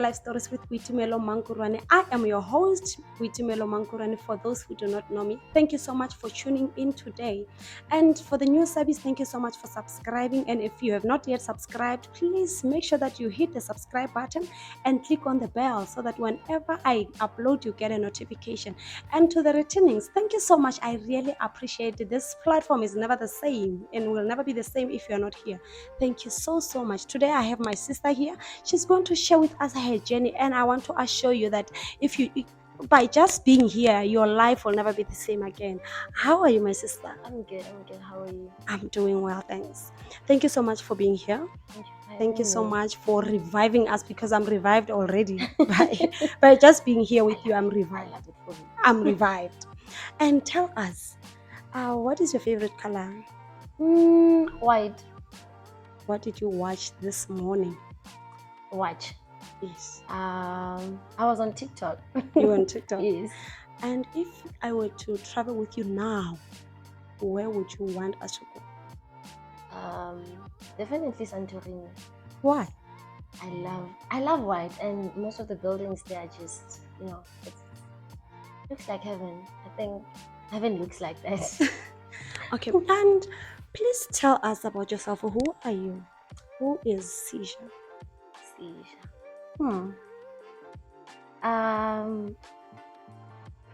Life Stories with Boitumelo Mankuroane. I am your host, Boitumelo Mankuroane, for those who do not know me. Thank you so much for tuning in today. And for the new service, thank you so much for subscribing. And if you have not yet subscribed, please make sure that you hit the subscribe button and click on the bell so that whenever I upload, you get a notification. And to the returnings, thank you so much. I really appreciate it. This platform is never the same and will never be the same if you're not here. Thank you so much. Today I have my sister here. She's going to share with us her journey, and I want to assure you that by just being here, your life will never be the same again. How are you, my sister? I'm good. How are you? I'm doing well, thanks. Thank you so much for being here. Thank you so much for reviving us, because I'm revived already. by just being here with you, I'm revived. I'm revived. And tell us, what is your favorite color? White. What did you watch this morning? Watch. Yes. I was on TikTok. You were on TikTok? Yes. And if I were to travel with you now, where would you want us to go? Definitely Santorini. Why? I love white, and most of the buildings there are just, it looks like heaven. I think heaven looks like that. Okay, and please tell us about yourself. Who are you? Who is Seja? Seja.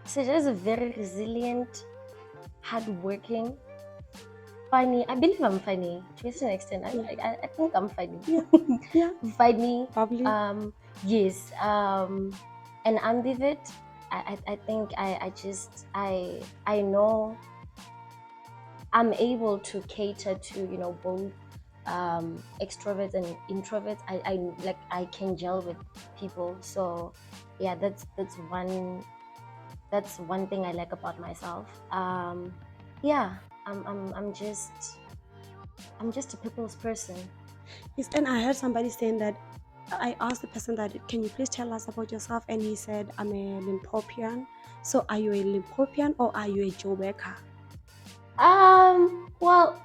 Seja is a very resilient, hardworking, funny. I believe I'm funny to a certain extent. I think I'm funny. Yeah. Funny. Probably. Yes. An ambivert. I think I know I'm able to cater to both extroverts and introverts. I can gel with people. So yeah, that's one thing I like about myself. Yeah, I'm just a people's person. Yes, and I heard somebody saying that. I asked the person that, can you please tell us about yourself? And he said, I'm a Limpopian. So are you a Limpopian or are you a Joburger? Well,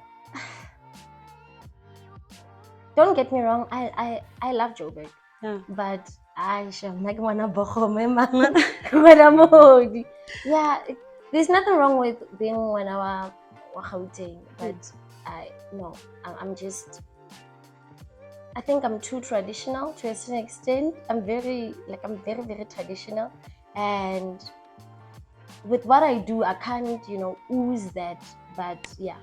don't get me wrong. I love Joburg. Yeah. But I shall make one Yeah, there's nothing wrong with being one hour Gauteng, but I think I'm too traditional to a certain extent. I'm very very traditional, and with what I do, I can't ooze that. But yeah,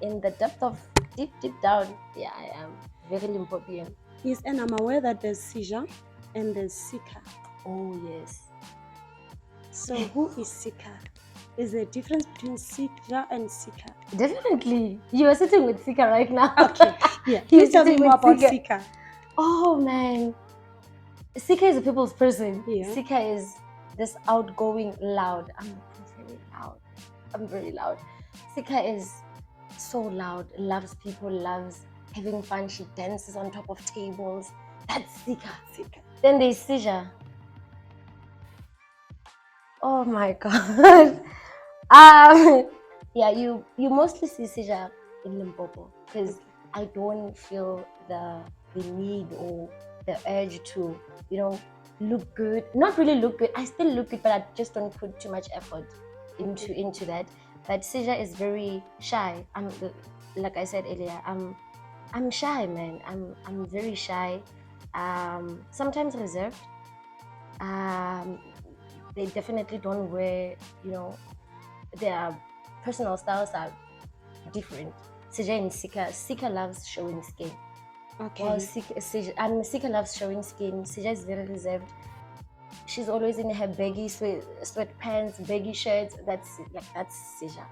in the depth of deep down, yeah, I am very Limpopian. Yes, and I'm aware that there's Seja and there's Ceekah. Oh yes. So who is Ceekah? Is there a difference between Seja and Ceekah? Definitely. You are sitting with Ceekah right now. Okay. Yeah. Please tell me more about Ceekah. Oh man. Ceekah is a people's person. Yeah. Ceekah is this outgoing, loud. I'm very loud. Ceekah is so loud, loves people, loves having fun. She dances on top of tables. That's Ceekah. Then there's Seja. Oh my god. Yeah, you mostly see Seja in Limpopo, because I don't feel the need or the urge to look good. Not really look good. I still look good, but I just don't put too much effort into that. But Seja is very shy. Like I said earlier, I'm shy, man. I'm very shy. Sometimes reserved. They definitely don't wear, their personal styles are different. Seja and Ceekah loves showing skin. Okay. Well, Ceekah loves showing skin. Seja is very reserved. She's always in her baggy sweatpants, baggy shirts. That's Seja.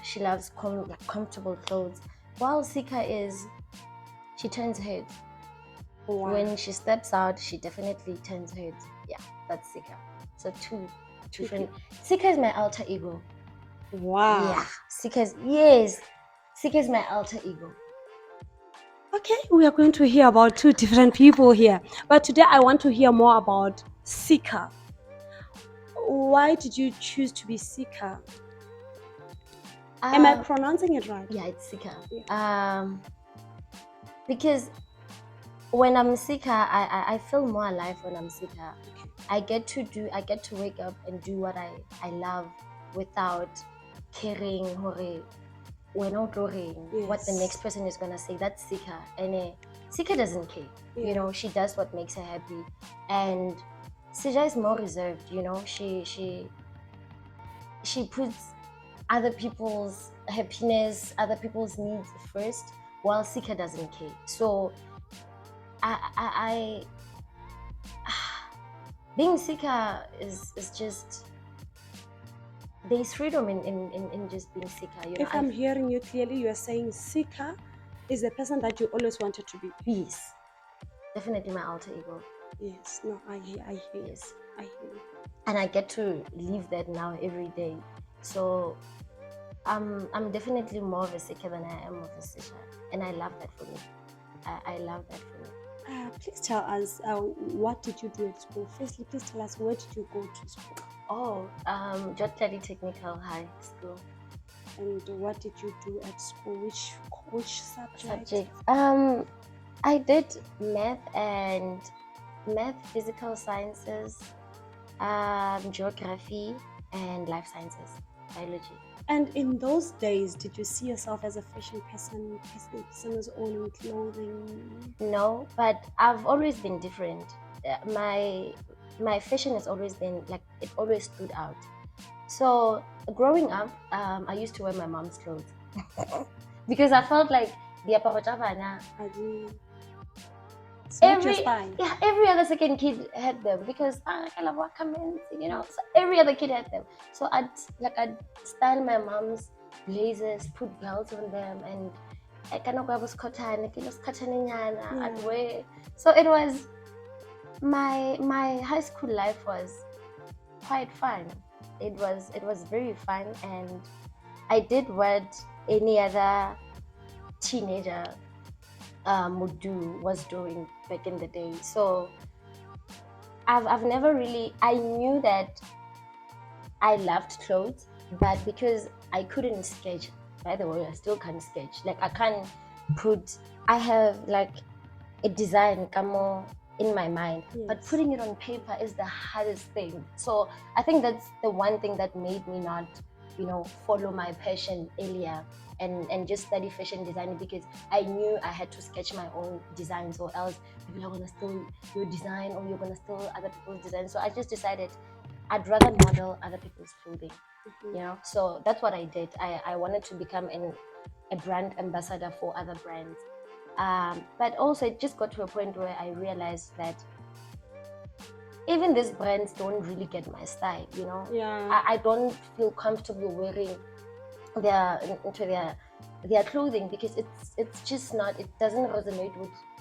She loves comfortable clothes. While Ceekah she turns heads. Wow. When she steps out, she definitely turns heads. Yeah, that's Ceekah. So two different. Ceekah is my alter ego. Wow. Yeah, Ceekah is my alter ego. Okay, we are going to hear about two different people here, but today I want to hear more about Ceekah. Why did you choose to be Ceekah? Am I pronouncing it right? Yeah, it's Ceekah. Because When I'm Ceekah, I feel more alive when I'm Ceekah. Okay. I get to wake up and do what I love without caring what the next Yes. person is gonna say. That's Ceekah. And Ceekah doesn't care. You Yeah. know, she does what makes her happy. And Seja is more reserved, you know. She puts other people's happiness, other people's needs first, while Ceekah doesn't care. So I being Ceekah is just, there's freedom in just being Ceekah, you know. If I'm hearing you clearly, you are saying Ceekah is the person that you always wanted to be. Yes, definitely my alter ego. Yes. No, I hear you. Yes, I hear you. and I get to live that now every day. So I'm definitely more of a Ceekah than I am of a Seja, and I love that for me. I love that for me. Please tell us, what did you do at school? Firstly, please tell us, where did you go to school? Oh, Jotladi Technical High School. And what did you do at school? Which subject? I did math, physical sciences, geography, and life sciences, biology. And in those days, did you see yourself as a fashion person who's owning clothing? No, but I've always been different. My fashion has always been like, it always stood out. So growing up, I used to wear my mom's clothes because I felt like diaparo tsa bana, It's not your style. every other second kid had them, because I love comments, you know. So every other kid had them. So I'd style my mom's blazers, put belts on them, and I kind of was cotton, I'd wear. So it was my high school life was quite fun. It was very fun, and I did what any other teenager was doing back in the day. So I've never really, I knew that I loved clothes, but because I couldn't sketch, by the way, I still can't sketch. Like, I have like a design in my mind, but putting it on paper is the hardest thing. So I think that's the one thing that made me not, follow my passion earlier and just study fashion design, because I knew I had to sketch my own designs, or else people are gonna steal your design, or you're gonna steal other people's designs. So I just decided I'd rather model other people's clothing, So that's what I did. I wanted to become a brand ambassador for other brands. But also it just got to a point where I realized that even these brands don't really get my style, Yeah. I don't feel comfortable wearing their clothing, because it's just not, it doesn't resonate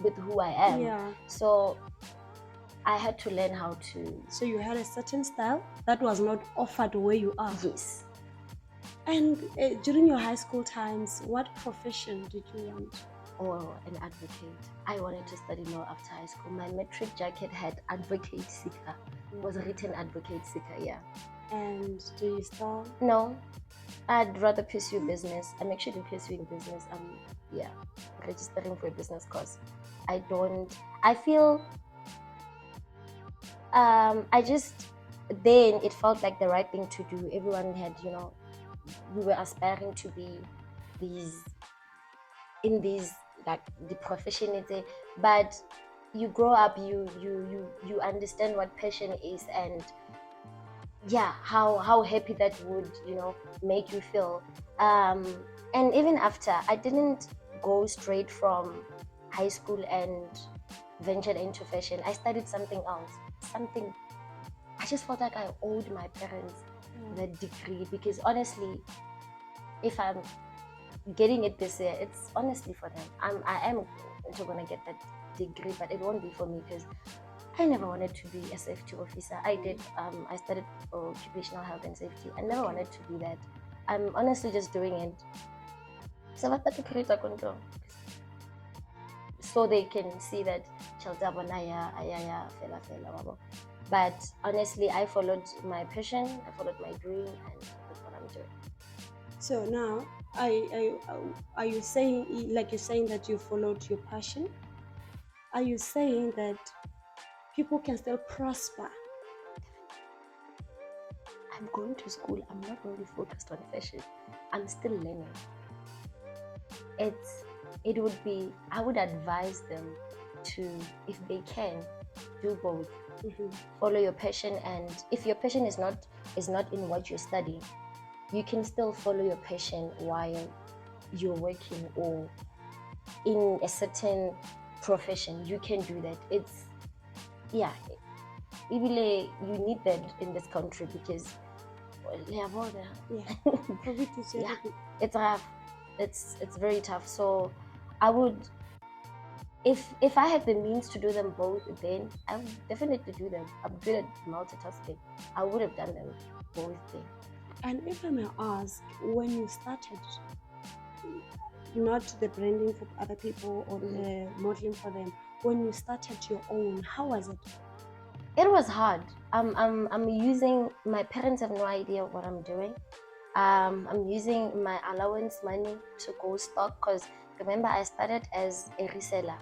with who I am. Yeah. So I had to learn how to. So you had a certain style that was not offered where you are. Yes. And during your high school times, what profession did you want? Or an advocate. I wanted to study law after high school. My metric jacket had advocate Ceekah. Was written advocate Ceekah, yeah. And do you still? No, I'd rather pursue business. I'm actually pursuing business. Registering for a business course. I feel then it felt like the right thing to do. Everyone had, we were aspiring to be in these, like, the profession, but you grow up, you understand what passion is, and how happy that would, make you feel. And even after, I didn't go straight from high school and ventured into fashion. I studied something else. I just felt like I owed my parents that degree, because honestly, if I'm getting it this year, it's honestly for them. I am going to get that degree, but it won't be for me, because I never wanted to be a safety officer. I studied occupational health and safety. I never wanted to be that. I'm honestly just doing it so they can see that. But honestly, I followed my passion, I followed my dream, and that's what I'm doing. So now, are you saying, like, you're saying that you followed your passion? Are you saying that people can still prosper? I'm going to school. I'm not only focused on fashion. I'm still learning. It would be, I would advise them to, if they can, do both. Follow your passion, and if your passion is not in what you're studying, you can still follow your passion while you're working or in a certain profession. You can do that. It's, yeah, you need that in this country because Yeah. yeah, it's rough. It's very tough. So I would, if I had the means to do them both, then I would definitely do them. I'm good at multitasking. I would have done them both then. And if I may ask, when you started, not the branding for other people or the modeling for them, when you started your own, how was it? It was hard. I'm using, my parents have no idea what I'm doing. I'm using my allowance money to go stock, because remember I started as a reseller.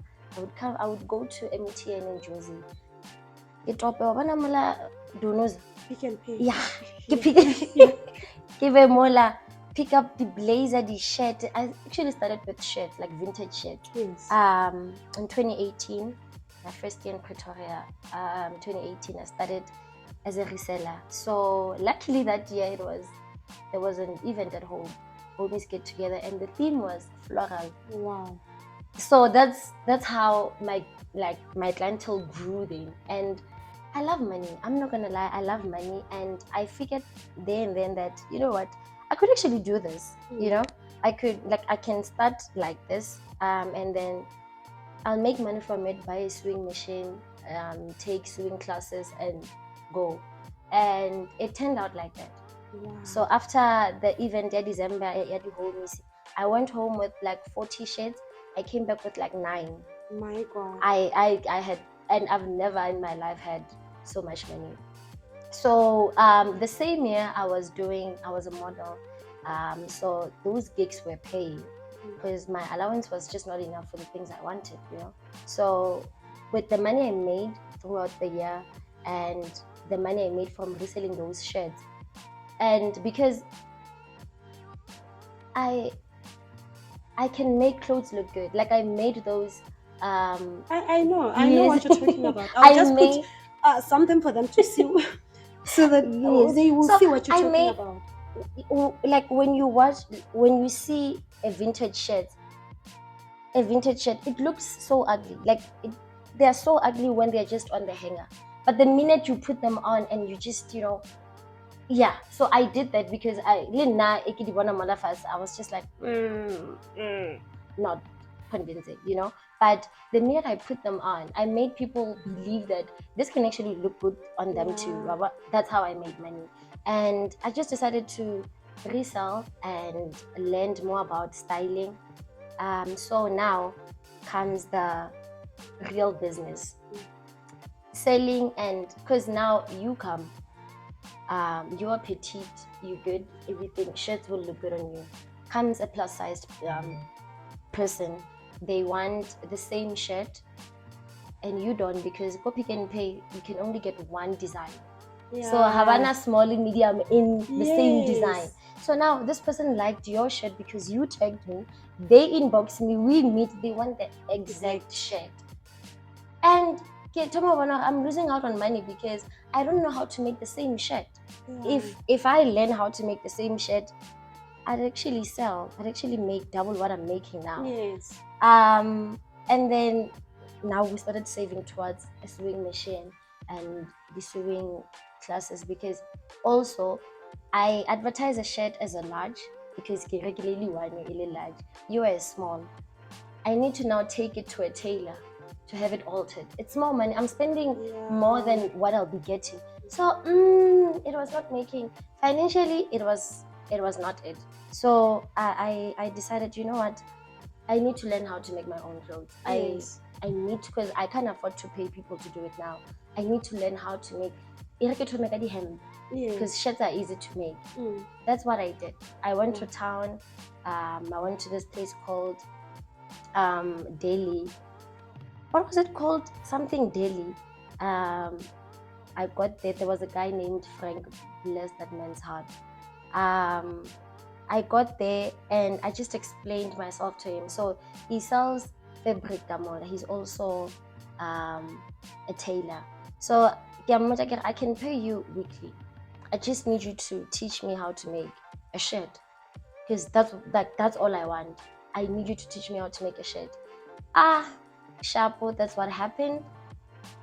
I would go to MTN in Jozi. Pick and pay. Yeah. Yeah. Give a mola, pick up the blazer, the shirt. I actually started with shirts, like vintage shirts. Yes. In 2018, my first year in Pretoria, 2018, I started as a reseller. So luckily that year there was an event at home, homies get together, and the theme was floral. Wow. So that's how my clientele grew then. And I love money. I'm not gonna lie, I love money, and I figured there and then that, you know what, I could actually do this. You know, I can start like this, and then I'll make money from it, buy a sewing machine, take sewing classes, and go. And it turned out like that. Wow. So after the event in December, I went home with like 40 shirts. I came back with like 9. My God. I had, and I've never in my life had so much money. So the same year I was a model. So those gigs were paid because my allowance was just not enough for the things I wanted, you know. So with the money I made throughout the year and the money I made from reselling those shirts, and because I can make clothes look good, like I made those. I know what you're talking about. I'll I just made put something for them to see, so that they will see what you're talking about. Like when you see a vintage shirt, it looks so ugly. Like they are so ugly when they're just on the hanger, but the minute you put them on and you just, you know, yeah. So I did that because I was just like not convincing, you know. But the minute I put them on, I made people believe that this can actually look good on them too. That's how I made money. And I just decided to resell and learn more about styling. So now comes the real business, selling. And because now you come, you're petite, you're good, everything, shirts will look good on you. Comes a plus sized person, they want the same shirt and you don't, because go Pick and Pay, you can only get one design. So Havana small and medium in the same design. So now this person liked your shirt because you tagged me, they inbox me, we meet, they want the exact shirt. And I'm losing out on money because I don't know how to make the same shirt. If I learn how to make the same shirt, I'd actually sell. I'd actually make double what I'm making now. Yes. And then now we started saving towards a sewing machine and the sewing classes, because also I advertise a shirt as a large because regularly one is large. You are small. I need to now take it to a tailor to have it altered. It's more money. I'm spending more than what I'll be getting. So it was not making financially. It was not it. So I decided, you know what, I need to learn how to make my own clothes. Yes. I need to, because I can't afford to pay people to do it now. I need to learn how to make because shirts are easy to make. That's what I did. I went to town. I went to this place called Delhi. what was it called? Something Delhi. I got there. There was a guy named Frank. Bless that man's heart. I got there and I just explained myself to him. So he sells fabric gamola. He's also a tailor. So I can pay you weekly. I just need you to teach me how to make a shirt, because that's all I want. I need you to teach me how to make a shirt. Shapo, that's what happened.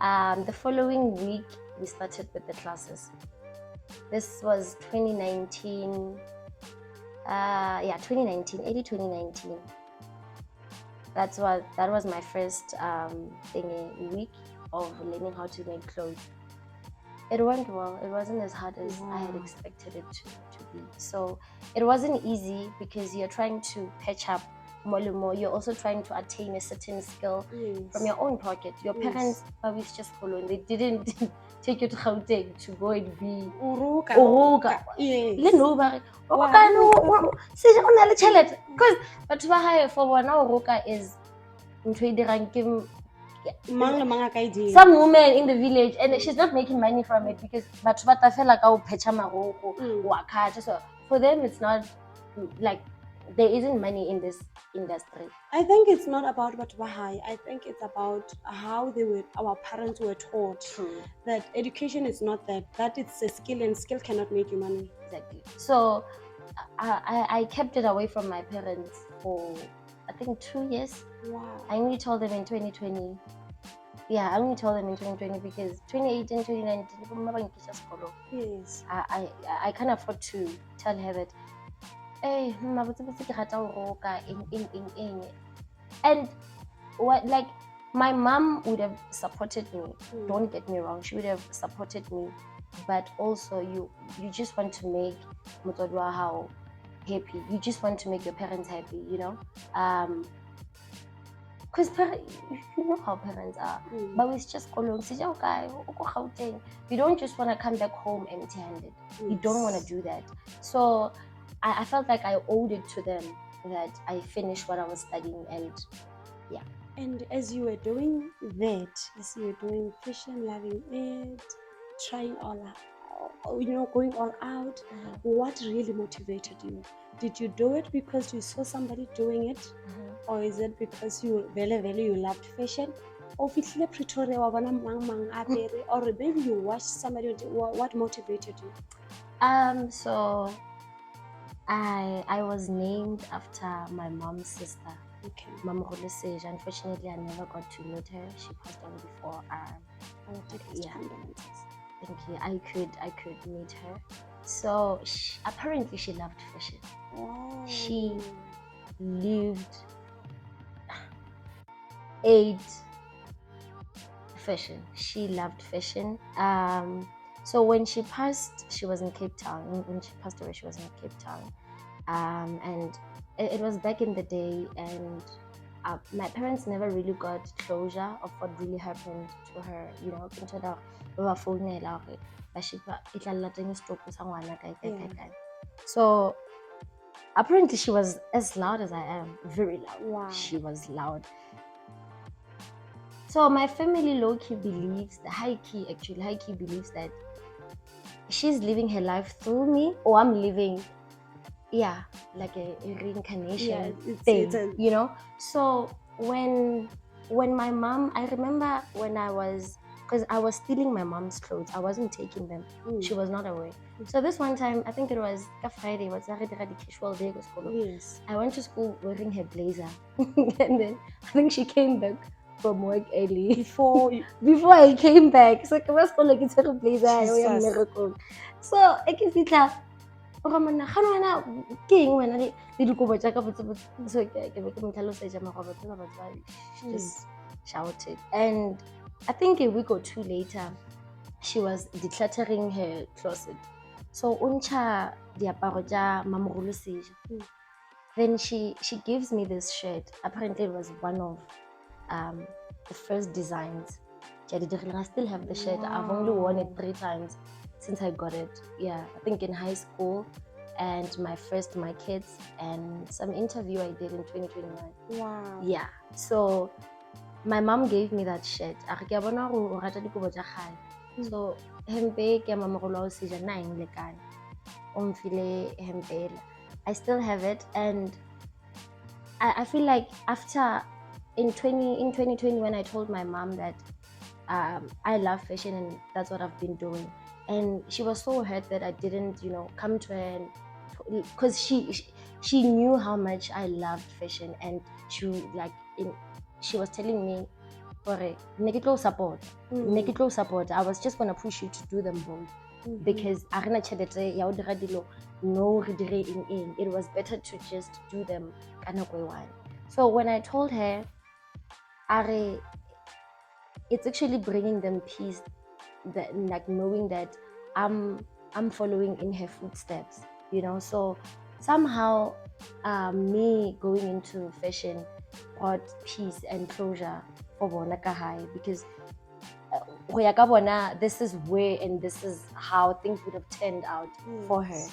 The following week we started with the classes. This was 2019. 2019, early 2019. That was my first week of learning how to make clothes. It went well. It wasn't as hard as I had expected it to be. So it wasn't easy because you're trying to patch up more and more. You're also trying to attain a certain skill from your own pocket. Your parents always just follow. They didn't take you to Gauteng to go and be Uruka. Yes. Because batho ba hae for bona Uruka is ntho e dirang ke some woman in the village, and she's not making money from it because batho ba tafela ka ho phetha maroko wa khatha. So for them it's not like there isn't money in this industry. I think it's not about Batubahai. I think it's about how our parents were taught that education is not that it's a skill, and skill cannot make you money. Exactly. So I kept it away from my parents for I think 2 years. Wow. I only told them in 2020. Yeah, I only told them in 2020 because 2018, 2019, yes, I can't afford to tell her that, hey, and what, like, my mom would have supported me. Don't get me wrong, she would have supported me, but also you just want to make Mutodwa how happy. You just want to make your parents happy, you know. Because you know how parents are. But it's just you don't just want to come back home empty-handed. You don't want to do that. So I felt like I owed it to them that I finished what I was studying, and yeah. And as you were doing that, as you were doing fashion, loving it, trying all out, going all out, what really motivated you? Did you do it because you saw somebody doing it? Or is it because you loved fashion? Or Pretoria, or maybe you watched somebody. What motivated you? So I was named after my mom's sister. Okay. Mankuroane Seja. Unfortunately, I never got to meet her. She passed on before. Thank you. I could meet her. So apparently she loved fashion. Oh. She lived, ate fashion. She loved fashion. So when she passed, she was in Cape Town. When she passed away, she was in Cape Town. And it was back in the day, and my parents never really got closure of what really happened to her. You know, so apparently she was as loud as I am, very loud. Wow. She was loud. So my family low-key believes, high-key believes that she's living her life through me, or I'm living, like a reincarnation thing, you know. So when my mom, I remember when because I was stealing my mom's clothes, I wasn't taking them. She was not aware. So this one time, I think it was a Friday, was a casual day to school. Yes. I went to school wearing her blazer, and then I think she came back from work early before I came back. So I was like, it's her blazer. So I can see that. Just shouted. And I think a week or two later, she was decluttering her closet. So uncha diaparo ja Mankuroane Seja. Then she gives me this shirt. Apparently it was one of the first designs. I still have the shirt. I've only worn it 3 times since I got it. Yeah, I think in high school, and my kids, and some interview I did in 2021. Wow. Yeah. So my mom gave me that shirt. A re ke a bona gore o rata dikobo tsa kgale. So hempe ke ya mamogolo wa Seja nna eng lekane. O mfile hempe ela. I still have it, and I feel like after in 2020 when I told my mom that I love fashion and that's what I've been doing, and she was so hurt that I didn't, come to her, and because she knew how much I loved fashion, and she was telling me, ne ke tlo support. I was just gonna push you to do them both. Because a rena tšhelete ya o dira dilo no re dire eng. It was better to just do them ka nako e one. So when I told her, it's actually bringing them peace, that like knowing that I'm following in her footsteps, so somehow me going into fashion brought peace and closure for bona ka hae, because go ya ka bona, this is where and this is how things would have turned out for her,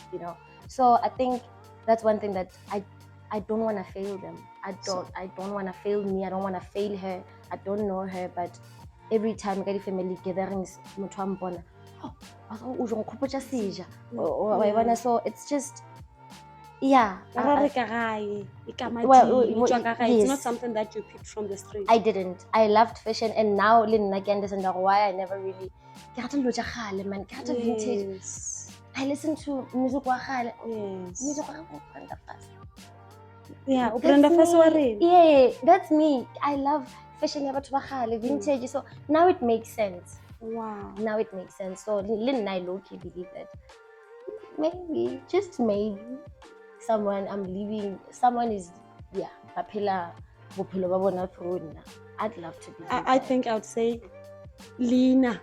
so I think that's one thing that I don't want to fail them. I don't want to fail me. I don't want to fail her. I don't know her, but every time I get family gatherings, motho a mpona, o jong khopotsa Seja, so it's just It's not something that you picked from the street. I didn't. I loved fashion, and now le nna ke understand why I never really ke rata dilo tsa kgale, man, ke rata vintage. I listen to music wa kgale. Music wa Brenda Fassie. Brenda Fassie. Yeah, that's me. I love fashion ya batho ba kgale, vintage. So now it makes sense. Wow. Now it makes sense. So le nna I low-key believe that maybe, just maybe, someone is baphela bophelo ba bona through nna. I'd love to be. I think I would say Lina.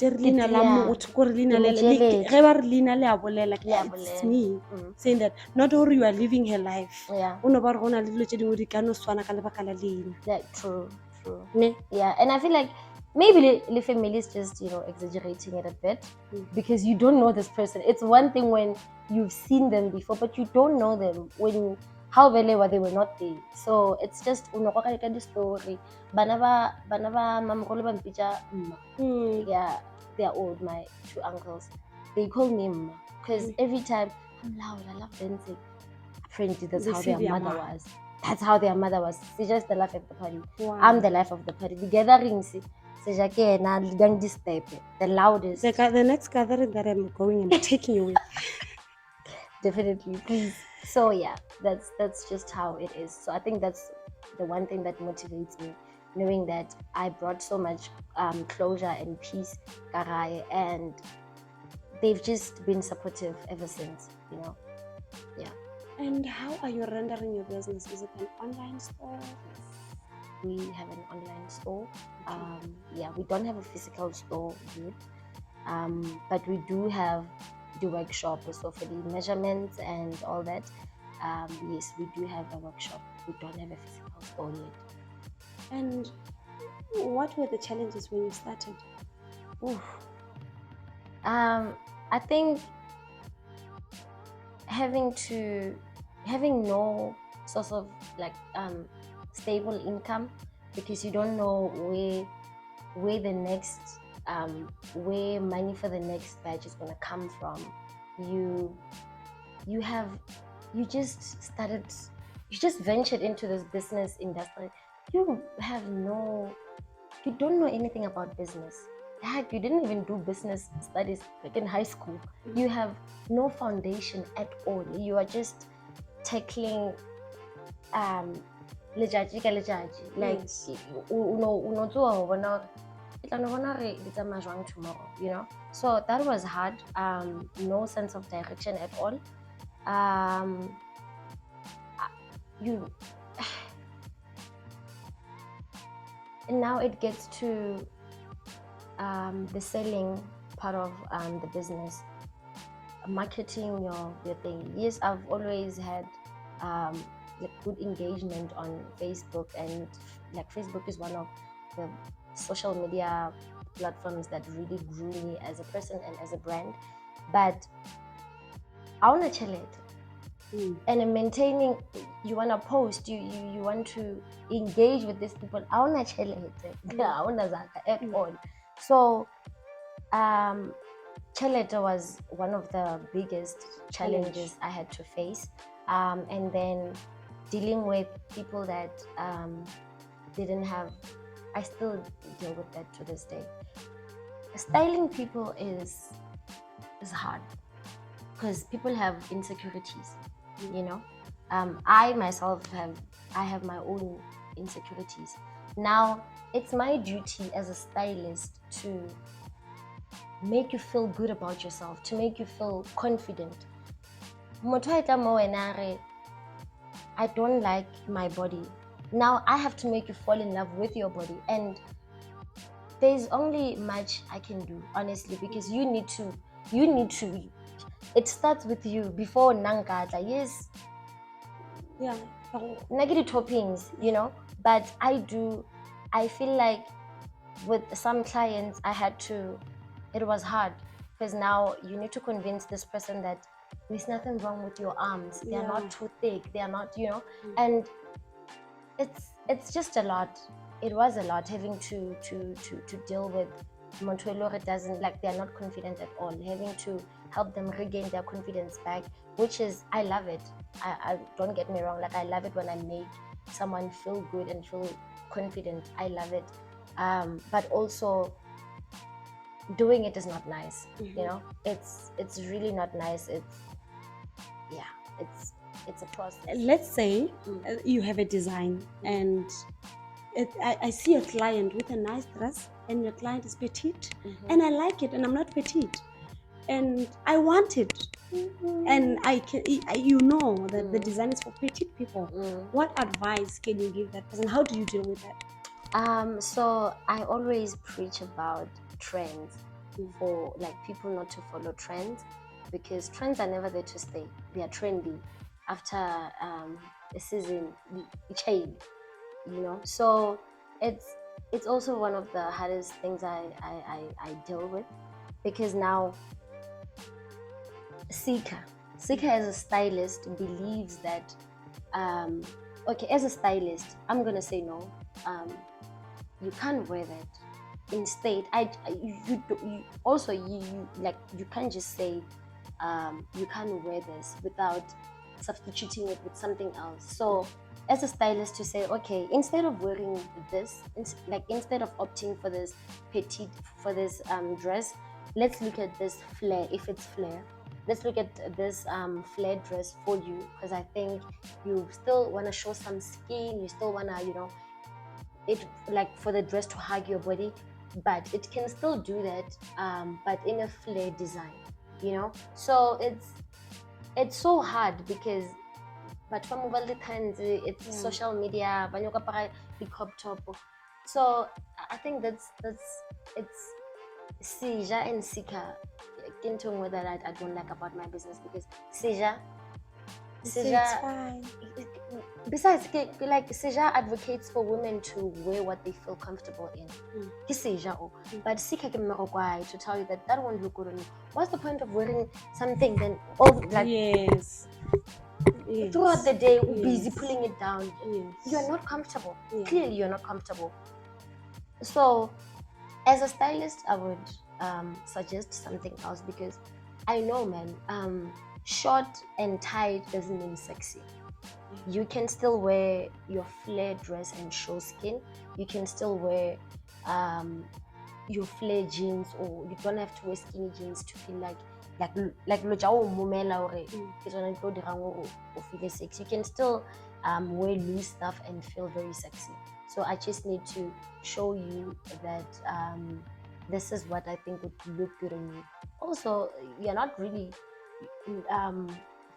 Lina la mo utkore Lina le ge ba re Lina le a bolela, it's me saying that not only you are living her life, o no ba re gona le dilo tse dingwe di ka no swana ka lebaka la Lina. True. Yeah, and I feel like maybe the family is just exaggerating it a bit, because you don't know this person. It's one thing when you've seen them before, but you don't know them when how they were not there. So it's just the story. Bana ba mamogolo ba mpitsa mma. Yeah, they're old, my two uncles. They call me mma because every time I'm loud, I love dancing. Apparently that's how their mother was. That's how their mother was. She's just the life of the party. Wow. I'm the life of the party. The gatherings, Seja ke na gang this type, the loudest. The next gathering that I'm going, I'm taking you with. Definitely, please. So yeah, that's just how it is. So I think that's the one thing that motivates me, knowing that I brought so much closure and peace, Karai, and they've just been supportive ever since, Yeah. And how are you rendering your business? Is it an online store? We have an online store. We don't have a physical store yet, but we do have the workshop. So for the measurements and all that, yes, we do have a workshop. We don't have a physical store yet. And what were the challenges when you started? I think having no source of stable income, because you don't know where the next where money for the next batch is gonna come from. You just ventured into this business industry. You don't know anything about business. Heck, you didn't even do business studies like in high school. You have no foundation at all. You are just tackling lejaji ka lejaji. Like tomorrow, So that was hard. No sense of direction at all. And now it gets to the selling part of the business, marketing your thing. Yes, I've always had good engagement on Facebook, and Facebook is one of the social media platforms that really grew me as a person and as a brand. But I want to chill it. And in maintaining, you want to post, you want to engage with these people. I want to at all. So chelete was one of the biggest challenges I had to face, and then dealing with people that didn't have. I still deal with that to this day. Styling people is hard because people have insecurities, you know. I myself have my own insecurities. Now it's my duty as a stylist to make you feel good about yourself, to make you feel confident. I don't like my body. Now I have to make you fall in love with your body, and there's only much I can do, honestly, because you need to. It starts with you before Nankata. Yes. Yeah. Negative toppings, you know. But I feel like with some clients, it was hard because now you need to convince this person that there's nothing wrong with your arms. They are not too thick. They are not, you know, and it's just a lot. It was a lot having to deal with Montuelo doesn't like they're not confident at all. Having to help them regain their confidence back, which is I love it. I don't get me wrong, like I love it when I make someone feel good and feel confident. I love it. But also doing it is not nice. You know, it's really not nice. It's a process. Let's say you have a design and I see a client with a nice dress and your client is petite and I like it and I'm not petite and I want it and you know that the design is for petite people. What advice can you give that person? How do you deal with that? So I always preach about trends for like people not to follow trends because trends are never there to stay. They are trendy after a season change, you know. So it's also one of the hardest things I deal with because now Ceekah as a stylist believes that okay, as a stylist I'm gonna say no, you can't wear that. Instead, you also like you can't just say you can't wear this without substituting it with something else. So as a stylist to say, okay, instead of wearing this, instead of opting for this petite dress, let's look at this flare. If it's flare, let's look at this flare dress for you because I think you still want to show some skin. You still want to, you know, it like for the dress to hug your body, but it can still do that, but in a flare design, you know. So it's so hard because but from mobile trends, it's social media, the crop top. So I think that's it's Seja and Ceekah into that I don't like about my business because Seja, besides, like Seja advocates for women to wear what they feel comfortable in. But Ceekah to tell you that won't look good on you. What's the point of wearing something then Yes. throughout the day busy pulling it down? You're not comfortable. Clearly you're not comfortable. So as a stylist I would suggest something else because I know, man, short and tight doesn't mean sexy. You can still wear your flare dress and show skin. You can still wear your flare jeans, or you don't have to wear skinny jeans to feel like Mehala or feel sexy. You can still wear loose stuff and feel very sexy. So I just need to show you that this is what I think would look good on you. Also, you're not really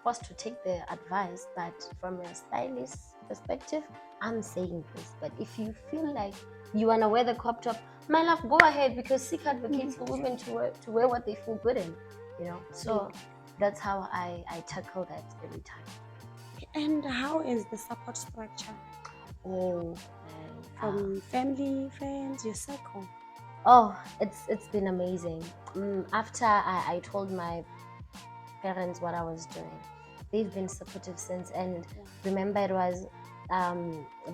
forced to take the advice, but from a stylist perspective, I'm saying this. But if you feel like you wanna wear the crop top, my love, go ahead because Ceekah advocates for women to wear what they feel good in, you know. So that's how I tackle that every time. And how is the support structure? Oh, from family, friends, your circle? Oh, it's been amazing. After I told my parents what I was doing, they've been supportive since. And Yeah. remember, it was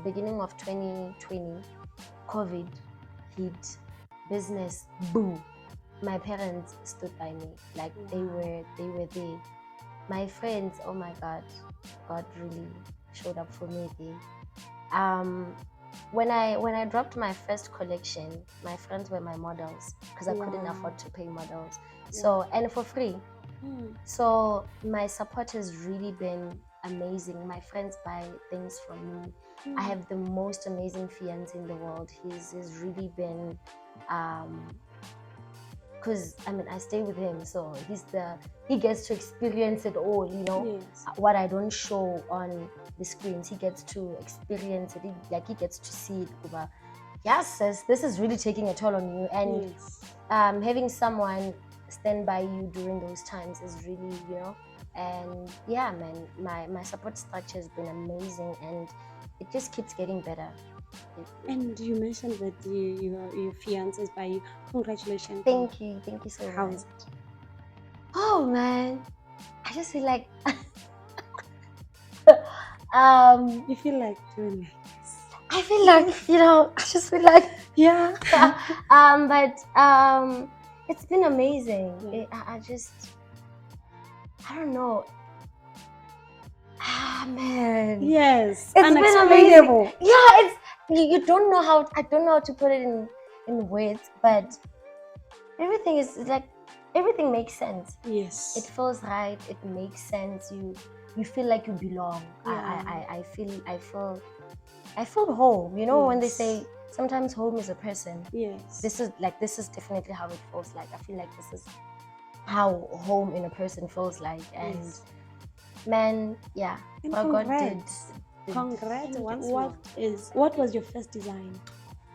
beginning of 2020, COVID hit, business boom. My parents stood by me, like they Wow. were there. My friends, oh my God, God really showed up for me there. When I dropped my first collection, my friends were my models because I couldn't Wow. afford to pay models. So, and for free. Mm. So my support has really been amazing. My friends buy things from me. I have the most amazing fiance in the world. He's really been, because I mean I stay with him, so he gets to experience it all. You know, Yes. what I don't show on the screens, he gets to experience it. He gets to see it. Kuba, yes, sis, this is really taking a toll on you, and Yes. having someone stand by you during those times is really, and yeah, man, my support structure has been amazing, and it just keeps getting better. And you mentioned that your fiance is by you. Congratulations. Thank you so How much. is it? Oh man, I just feel like You feel like doing like this? I feel like I just feel like Yeah. but it's been amazing. Yeah. I don't know. Man. Yes. It's been amazing. Unexplainable. Yeah, it's you don't know how I don't know how to put it in words, but everything is like everything makes sense. Yes. It feels right. It makes sense. You feel like you belong. Yeah. I feel home. You know when they Yes. say sometimes home is a person. Yes. This is definitely how it feels like. I feel like this is how home in a person feels like, and Yes. man, yeah, And what God did. Congrats. Thank you What so much. what was your first design?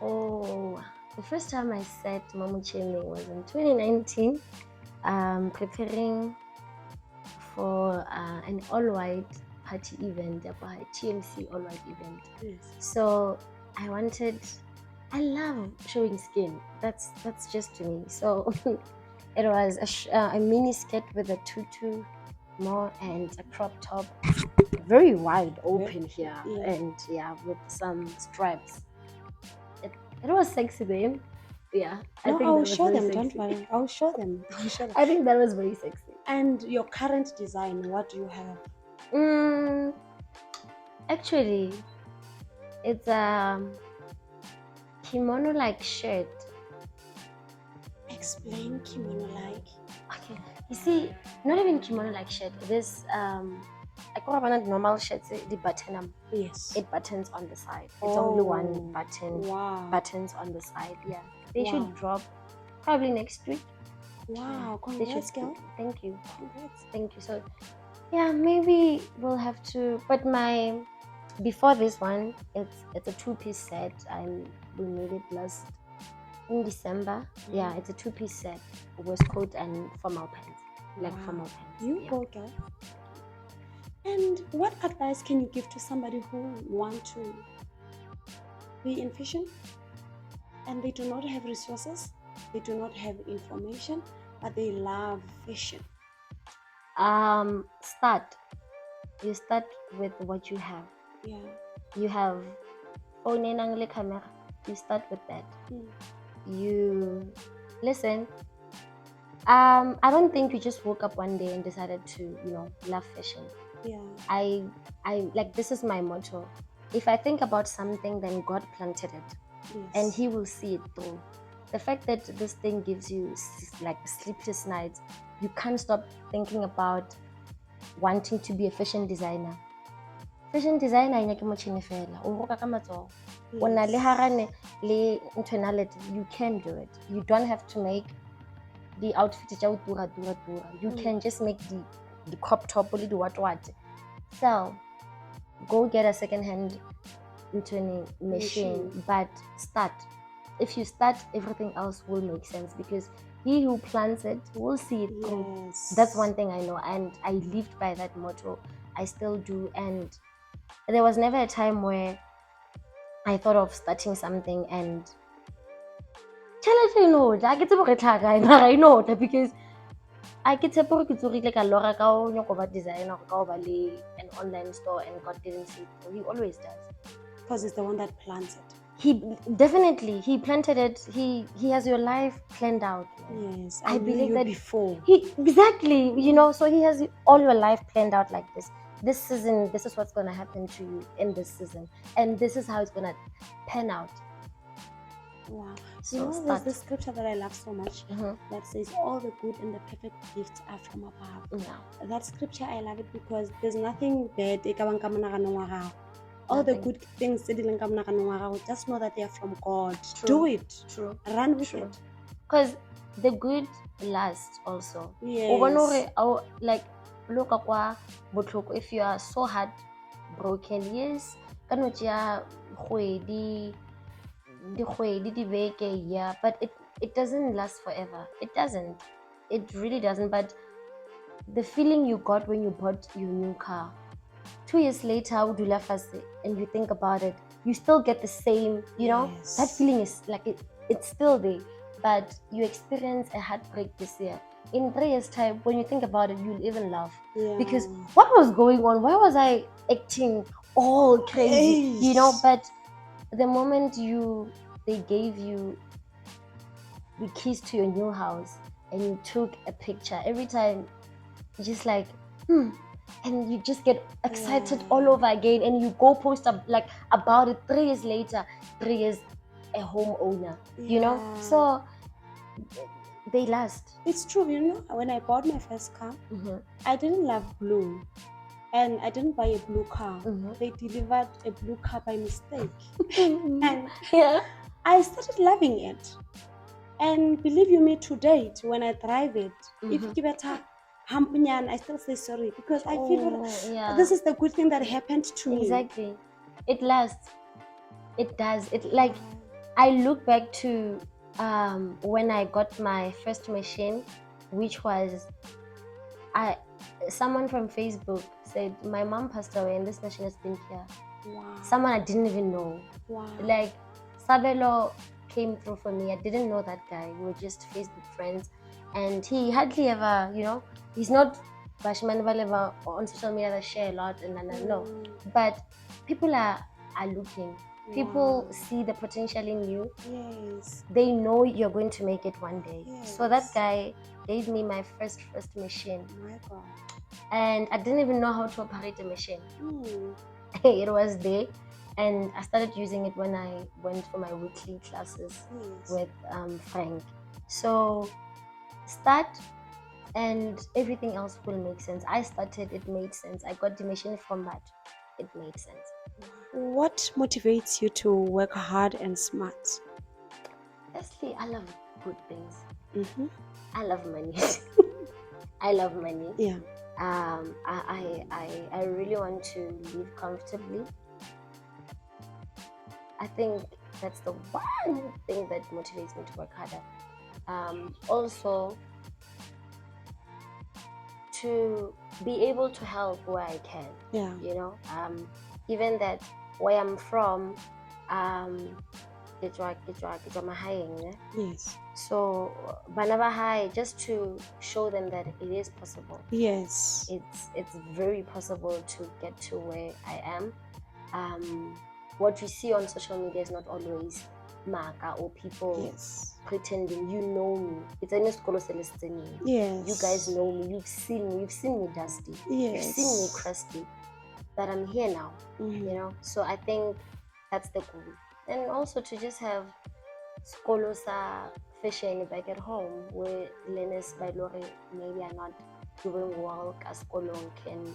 Oh, the first time I set Mamuchene was in 2019, preparing for an all-white party event, a TMC all-white event. Yes. So I love showing skin. That's just to me. So it was a mini skirt with a tutu more and a crop top, very wide open here, Yeah. and with some stripes. It was sexy then. Yeah, I No, think I'll that was show very them. Don't sexy. worry. I'll show them. I'll show them. I think that was very sexy. And your current design, what do you have? Actually, it's a kimono-like shirt. Explain kimono-like. Okay, you see, not even kimono-like shirt. This I call it normal shirts. The button Yes. it buttons on the side. It's only one Oh, button. wow. Buttons on the side. Yeah, they Wow. should drop probably next week. Wow. They should. Congrats, girl. Thank you. Congrats. Thank you. So yeah, maybe we'll have to. But before this one, it's a two-piece set. We made it last in December. Yeah, it's a two-piece set, waistcoat and formal pants, like Wow. formal pants. You Yeah. go, girl. And what advice can you give to somebody who want to be in fashion and they do not have resources, they do not have information, but they love fashion? Start. You start with what you have. Yeah. You have phone and camera. You start with that. You listen. I don't think you just woke up one day and decided to, love fashion. Yeah. I like, this is my motto. If I think about something, then God planted it, Yes. and He will see it through. The fact that this thing gives you like sleepless nights, you can't stop thinking about wanting to be a fashion designer. Fashion designer ina ke motšhini fela, o roka ka matsogo. O na le harane le nthwenalete, you can do it. You don't have to make the outfit tša go tura. You can just make the crop top le the what. So go get a second-hand machine, but start. If you start, everything else will make sense, because he who plants it will see it through. Yes. That's one thing I know, and I lived by that motto. I still do, and there was never a time where I thought of starting something and I know because I get a book to read like a Laura Kao, Yokoba designer, Kaobali, an online store, and God didn't see it. He always does. Because it's the one that plants it. He definitely he planted it. He has your life planned out. Man. Yes, I knew believe you that before. he exactly, you know, so he has all your life planned out like this. This season, this is what's gonna happen to you in this season, and this is how it's gonna pan out. Wow. So You know, there's start. this scripture that I love so much Mhm. that says, all the good and the perfect gifts are from above. Yeah. That scripture, I love it because there's nothing bad. All the Nothing. good things, just know that they are from God. True. Do it. True. Run with True. it. Because the good lasts also. Yes. Like, look at if you are so heartbroken, yes, yeah, but it doesn't last forever. It doesn't. It really doesn't. But the feeling you got when you bought your new car, 2 years later, and you think about it, you still get the same, you know, Yes. that feeling is like it's still there, but you experience a heartbreak this year. In 3 years' time, when you think about it, you'll even laugh. Yeah. Because what was going on? Why was I acting all crazy? You know, but the moment they gave you the keys to your new house and you took a picture, every time you're just like, and you just get excited all over again, and you go post like about it 3 years later, 3 years a homeowner, you know, so they last. It's true, you know, when I bought my first car, I didn't love blue. And I didn't buy a blue car. They delivered a blue car by mistake. And Yeah, I started loving it. And believe you me, to date, when I drive it, if you give it a hampunyan, I still say sorry because I feel yeah, this is the good thing that happened to me. exactly. It lasts. It does. It like I look back to when I got my first machine, which was someone from Facebook said my mom passed away and this machine has been here. Wow. Someone I didn't even know. Wow. Like Sabelo came through for me. I didn't know that guy. We were just Facebook friends, and he hardly ever, you know, he's not Bashman Valeva on social media that share a lot and no. But people are looking. People see the potential in you. Yes. They know you're going to make it one day. Yes. So that guy gave me my first machine. My God. And I didn't even know how to operate a machine. It was there, and I started using it when I went for my weekly classes with Frank. So start, and everything else will make sense. I started, it made sense. I got the machine from that, it made sense. What motivates you to work hard and smart? Firstly, I love good things. I love money. I love money. Yeah. I really want to live comfortably. I think that's the one thing that motivates me to work harder. Also, to be able to help where I can. Yeah. You know, given that where I'm from, it's Yes. so Banaba High, just to show them that it is possible. Yes. It's very possible to get to where I am. What you see on social media is not always maka or people pretending you know me. It's a school celestine. Yes. You guys know me. You've seen me dusty. Yes. You've seen me crusty. But I'm here now. You know. So I think that's the goal. And also to just have skolosa fashion back at home where learners by Lori maybe are not doing well as kolong can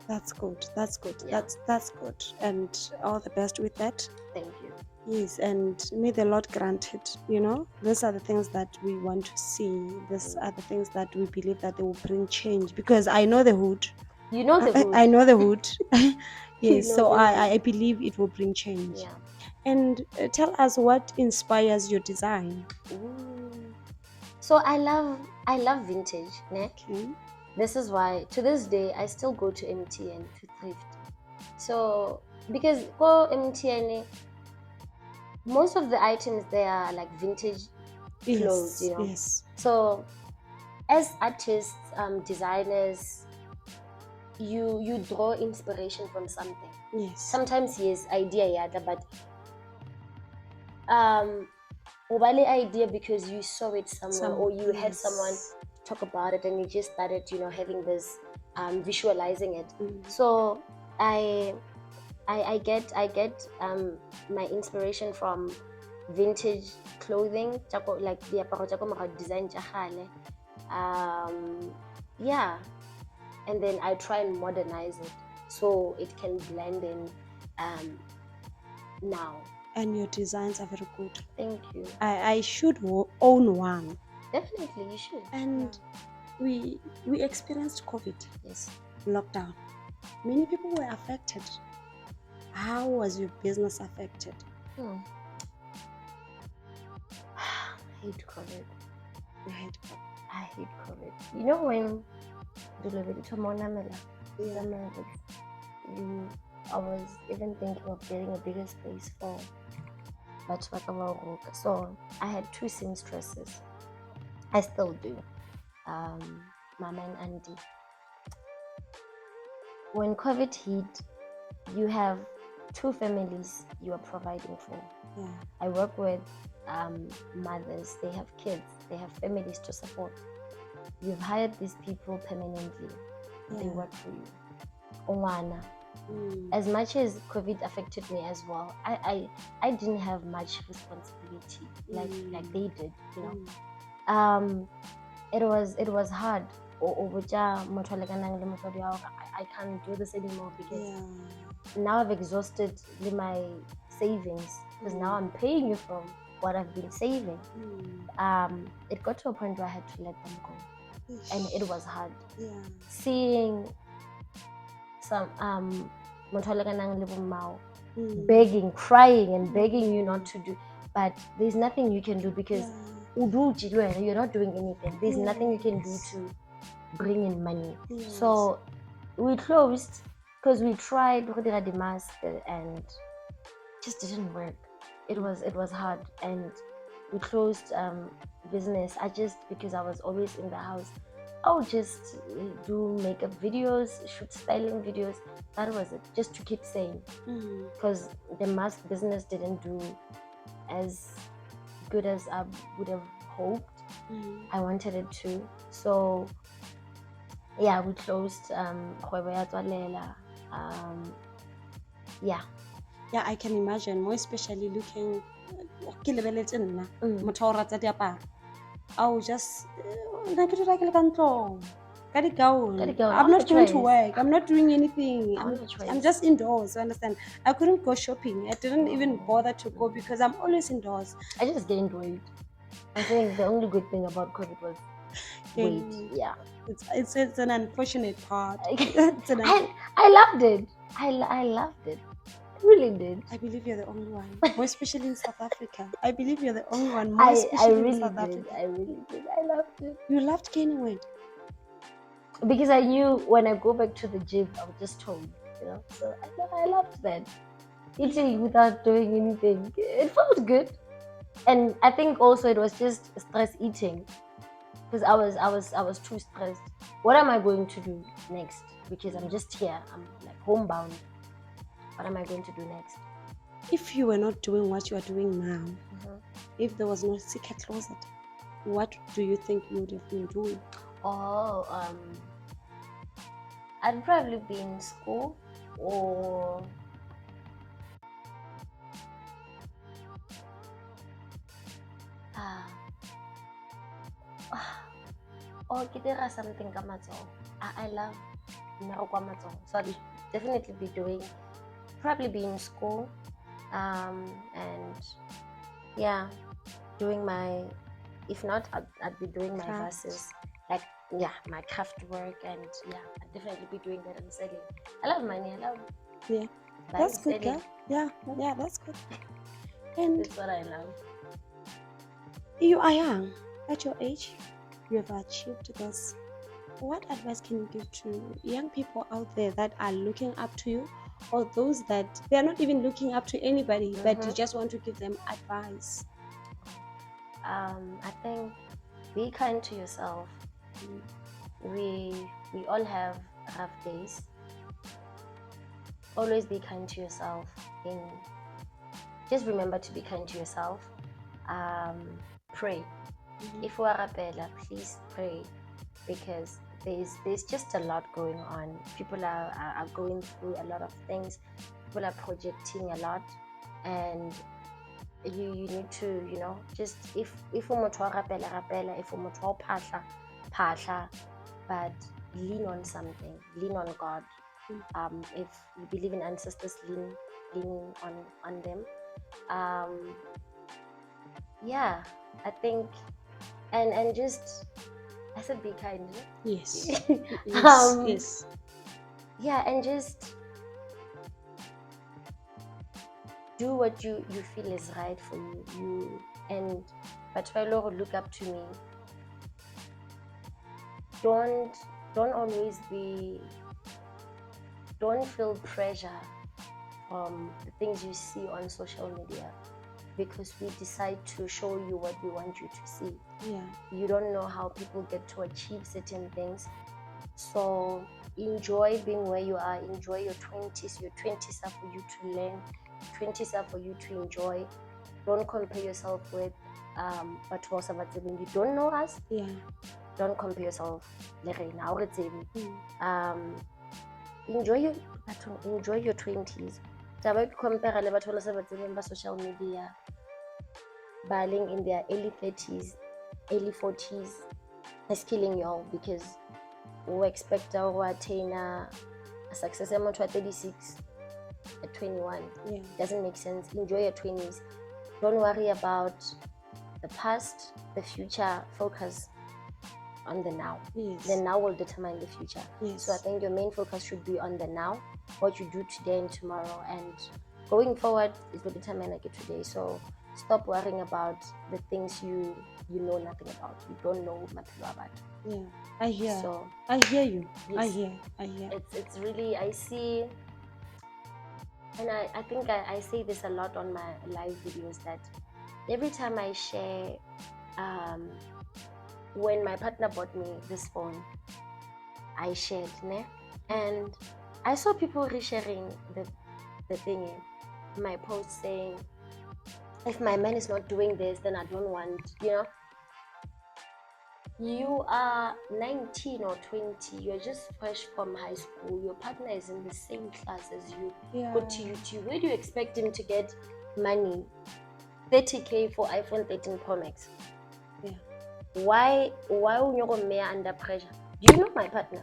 That's good. That's good. Yeah. That's good. And all the best with that. Thank you. Yes, and may the Lord grant it. You know, these are the things that we want to see. These are the things that we believe that they will bring change. Because I know the hood. You know the hood. I know the hood. Yes, You know so the I believe it will bring change. Yeah. And tell us what inspires your design. So I love vintage, ne? Okay. This is why to this day I still go to MTN to thrift. So because go MTN, most of the items there are like vintage clothes, you know. Yes. So as artists, designers, you draw inspiration from something. Yes. Sometimes yes, idea yada, but mobile idea because you saw it somewhere or you had someone talk about it and you just started, you know, having this visualizing it. So I get my inspiration from vintage clothing, like the design yeah, and then I try and modernize it so it can blend in now. And your designs are very good. Thank you. I should own one. Definitely, you should. And we experienced COVID. Yes. Lockdown. Many people were affected. How was your business affected? I hate COVID. You hate COVID. I hate COVID. You know when I was even thinking of getting a bigger space for but so I had two seamstresses. I still do. Mama and Auntie. When COVID hit, you have two families you are providing for. Yeah. I work with mothers, they have kids, they have families to support. You've hired these people permanently. They work for you. Owana. As much as COVID affected me as well, I didn't have much responsibility like they did, you know. It was hard. I can't do this anymore because now I've exhausted my savings because now I'm paying you from what I've been saving. It got to a point where I had to let them go. And it was hard. Seeing some begging, crying and begging you not to do, but there's nothing you can do because you're not doing anything. There's nothing you can do to bring in money. So we closed because we tried the mask and just didn't work. It was hard, and we closed business. Because I was always in the house, I would just do makeup videos, shoot styling videos. That was it, just to keep sane. Because the mask business didn't do as good as I would have hoped. I wanted it to. So yeah, we closed yeah. Yeah, I can imagine, more especially looking I will just I'm not going to work. I'm not doing anything. I'm just indoors. You understand? I couldn't go shopping. I didn't even bother to go because I'm always indoors. I just gained weight. I think the only good thing about COVID was weight. Yeah, it's an unfortunate part. I loved it. I loved it. I really did. I believe you're the only one, more especially in South Africa. I believe you're the only one, more especially in South Africa. I really did. I loved it. You loved gaining weight? Because I knew when I go back to the gym, I was just told, you know. So I loved that. Eating without doing anything. It felt good. And I think also it was just stress eating. Because I was too stressed. What am I going to do next? Because I'm just here. I'm like homebound. What am I going to do next? If you were not doing what you are doing now, if there was no Ceekah closet, what do you think you would have been doing? I'd probably be in school or kitira something ka matsoho. I love mmereko wa matsoho. So I'd definitely probably be in school, and yeah, doing my, if not, I'd be doing my verses, like my craft work, and I'd definitely be doing that and selling. I love money. That's good, girl. Yeah, that's good. And that's what I love. You are young. At your age, you have achieved this. What advice can you give to young people out there that are looking up to you, or those that they're not even looking up to anybody, but you just want to give them advice? I think be kind to yourself. We all have rough days. Always be kind to yourself. Just remember to be kind to yourself. Pray. If you are a bella, please pray, because there's just a lot going on. People are going through a lot of things. People are projecting a lot, and you need to, just if umotho wa rapela, if umotho wa phahla, but lean on something, lean on God. If you believe in ancestors, lean on them. Yeah, I think, and just, I said be kind. Yes. Yes. Yeah, and just do what you feel is right for you. And but try to look up to me. Don't always don't feel pressure from the things you see on social media, because we decide to show you what we want you to see. Yeah. You don't know how people get to achieve certain things. So enjoy being where you are. Enjoy your 20s. Your 20s are for you to learn. 20s are for you to enjoy. Don't compare yourself with but you don't know us. Yeah. Don't compare yourself. Enjoy your 20s. Compare le batho ba sa ba tsebeng ba social media, baling in their early 30s, early 40s. It's killing you all, because we expect to attain a success at 36 at 21. Yeah. Doesn't make sense. Enjoy your 20s. Don't worry about the past, the future. Focus on the now. Yes. The now will determine the future. Yes. So I think your main focus should be on the now, what you do today and tomorrow, and going forward, it will determine like today. So stop worrying about the things you know nothing about. You don't know maphelo about. Yeah, I hear. So I hear you. yes, I hear. It's really, I see, and I think I say this a lot on my live videos, that every time I share, when my partner bought me this phone, I shared, and I saw people resharing the thing, my post, saying, if my man is not doing this, then I don't want, you are 19 or 20, you're just fresh from high school, your partner is in the same class as you, go to YouTube, where do you expect him to get money? 30K for iPhone 13 Pro Max. Yeah. Why me under pressure? Do you know my partner?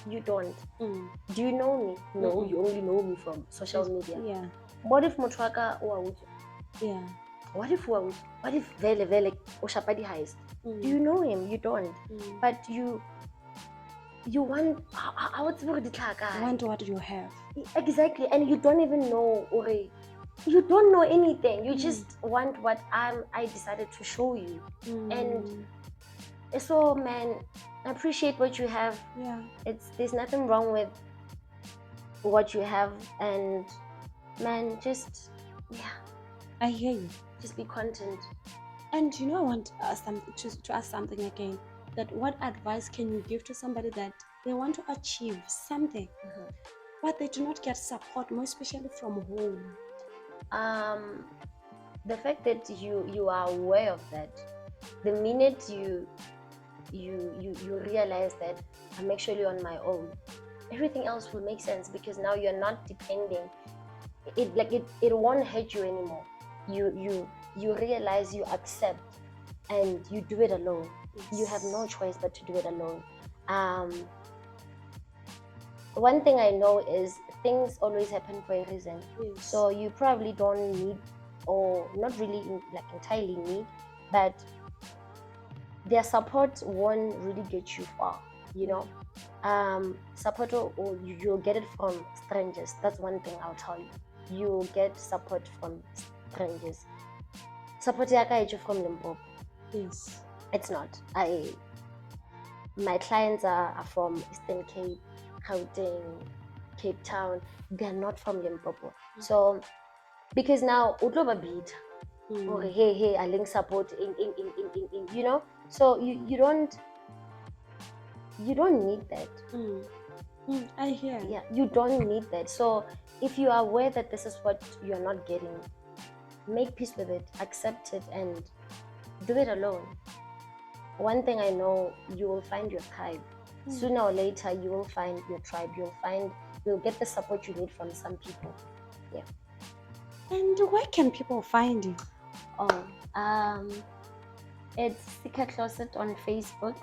You don't. Do you know me? No, you only know me from social media. Yeah. What if Motwaka or yeah. What if Vele Oshapadi heist? Do you know him? You don't. But you want, I want what you have. Exactly, and you don't even know, or you don't know anything. You just want what I decided to show you. And so, man, appreciate what you have. Yeah. There's nothing wrong with what you have, and man, just I hear you. Just be content. And I want to ask something again. That what advice can you give to somebody that they want to achieve something, but they do not get support, more especially from home? The fact that you are aware of that, the minute you realize that I'm actually on my own, everything else will make sense, because now you're not depending. It won't hurt you anymore. You realize, you accept, and you do it alone. You have no choice but to do it alone. One thing I know is things always happen for a reason. So you probably don't need, or not really entirely need, but their support won't really get you far. Support, or you'll get it from strangers. That's one thing I'll tell you. You'll get support from strangers. Support yaka from Limpopo. Yes. It's not. My clients are from Eastern Cape, Gauteng, Cape Town. They're not from Limpopo. So, because now Utloba beat, or hey, I link support in, you know. So you don't need that. I hear. Yeah, you don't need that. So if you are aware that this is what you're not getting, make peace with it, accept it, and do it alone. One thing I know, you will find your tribe. Sooner or later, you will find your tribe. You'll get the support you need from some people. Yeah. And where can people find you? It's Ceekah Closet on Facebook,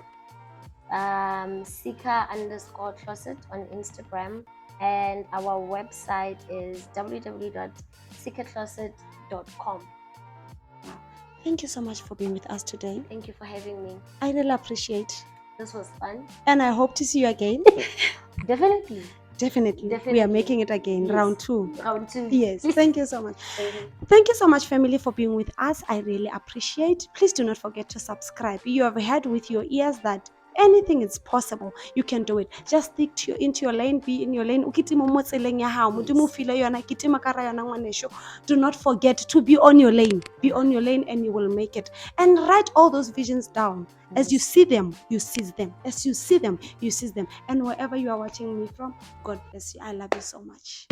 Ceekah_closet on Instagram, and our website is www.ceekahcloset.com. Thank you so much for being with us today. Thank you for having me. I really appreciate. This was fun. And I hope to see you again. Definitely. Definitely. We are making it again. Yes. Round 2. Round 2. Yes. Thank you so much. Thank you so much, family, for being with us. I really appreciate. Please do not forget to subscribe. You have heard with your ears that anything is possible. You can do it. Just stick into your lane. Be in your lane. Do not forget to be on your lane. Be on your lane and you will make it. And write all those visions down. As you see them, you seize them. As you see them, you seize them. And wherever you are watching me from, God bless you. I love you so much.